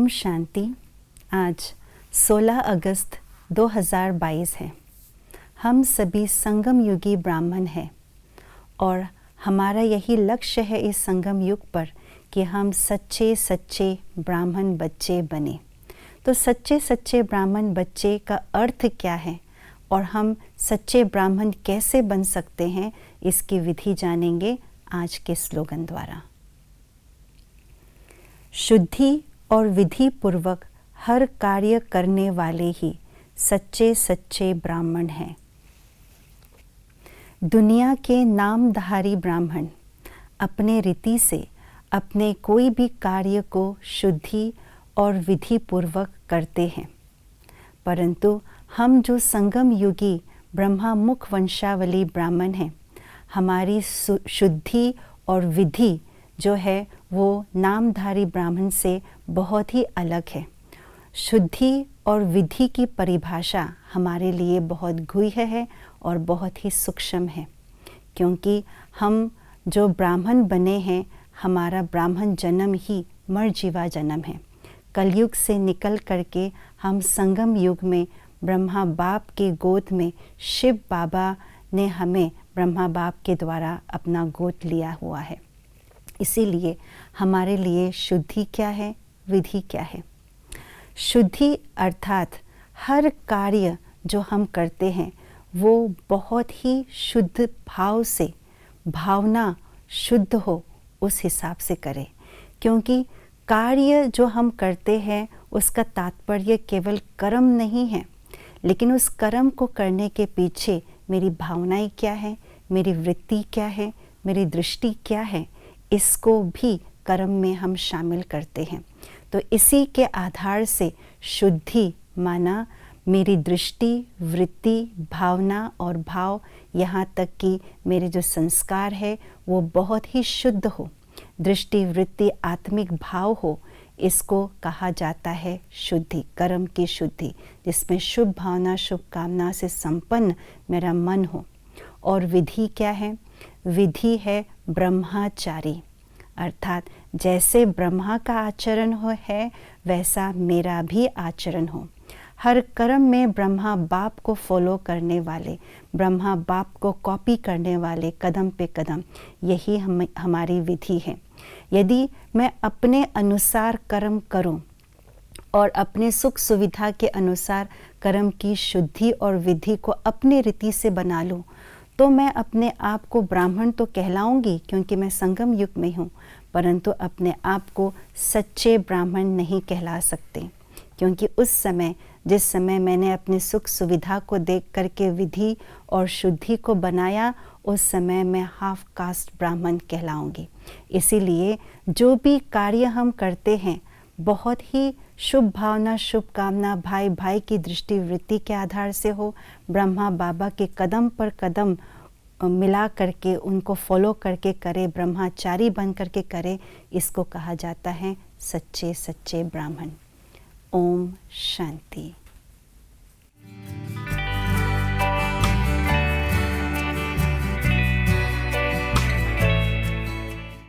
शांति। आज 16 अगस्त 2022 है। हम सभी संगम युगी ब्राह्मण हैं और हमारा यही लक्ष्य है इस संगम युग पर कि हम सच्चे सच्चे ब्राह्मण बच्चे बने। तो सच्चे सच्चे ब्राह्मण बच्चे का अर्थ क्या है और हम सच्चे ब्राह्मण कैसे बन सकते हैं, इसकी विधि जानेंगे आज के स्लोगन द्वारा। शुद्धि और विधि पूर्वक हर कार्य करने वाले ही सच्चे सच्चे ब्राह्मण हैं। दुनिया के नामधारी ब्राह्मण अपने रीति से अपने कोई भी कार्य को शुद्धि और विधि पूर्वक करते हैं, परंतु हम जो संगम युगी ब्रह्मा मुख वंशावली ब्राह्मण हैं, हमारी शुद्धि और विधि जो है वो नामधारी ब्राह्मण से बहुत ही अलग है। शुद्धि और विधि की परिभाषा हमारे लिए बहुत गुह्य है और बहुत ही सूक्ष्म है, क्योंकि हम जो ब्राह्मण बने हैं, हमारा ब्राह्मण जन्म ही मरजीवा जन्म है। कलयुग से निकल करके हम संगम युग में ब्रह्मा बाप के गोद में शिव बाबा ने हमें ब्रह्मा बाप के द्वारा अपना गोद लिया हुआ है। इसीलिए हमारे लिए शुद्धि क्या है, विधि क्या है। शुद्धि अर्थात हर कार्य जो हम करते हैं वो बहुत ही शुद्ध भाव से, भावना शुद्ध हो उस हिसाब से करें, क्योंकि कार्य जो हम करते हैं उसका तात्पर्य केवल कर्म नहीं है, लेकिन उस कर्म को करने के पीछे मेरी भावनाएं क्या है, मेरी वृत्ति क्या है, मेरी दृष्टि क्या है, इसको भी कर्म में हम शामिल करते हैं। तो इसी के आधार से शुद्धि माना मेरी दृष्टि, वृत्ति, भावना और भाव, यहाँ तक कि मेरे जो संस्कार है वो बहुत ही शुद्ध हो, दृष्टि, वृत्ति, आत्मिक भाव हो, इसको कहा जाता है शुद्धि, कर्म की शुद्धि, जिसमें शुभ भावना, शुभ कामना से संपन्न मेरा मन हो। और विधि क्या है? विधि है ब्रह्मचारी, अर्थात जैसे ब्रह्मा का आचरण है वैसा मेरा भी आचरण हो। हर कर्म में ब्रह्मा बाप को फॉलो करने वाले, ब्रह्मा बाप को कॉपी करने वाले, कदम पे कदम, यही हमारी विधि है। यदि मैं अपने अनुसार कर्म करूं और अपने सुख सुविधा के अनुसार कर्म की शुद्धि और विधि को अपनी रीति से बना लूं, तो मैं अपने आप को ब्राह्मण तो कहलाऊंगी क्योंकि मैं संगम युग में हूँ, परंतु अपने आप को सच्चे ब्राह्मण नहीं कहला सकते, क्योंकि उस समय जिस समय मैंने अपनी सुख सुविधा को देख करके विधि और शुद्धि को बनाया, उस समय मैं हाफ कास्ट ब्राह्मण कहलाऊंगी। इसीलिए जो भी कार्य हम करते हैं बहुत ही शुभ भावना, शुभ कामना, भाई भाई की दृष्टि वृत्ति के आधार से हो, ब्रह्मा बाबा के कदम पर कदम मिला करके उनको फॉलो करके करे, ब्रह्मचारी बन करके करे, इसको कहा जाता है सच्चे सच्चे ब्राह्मण। ओम शांति।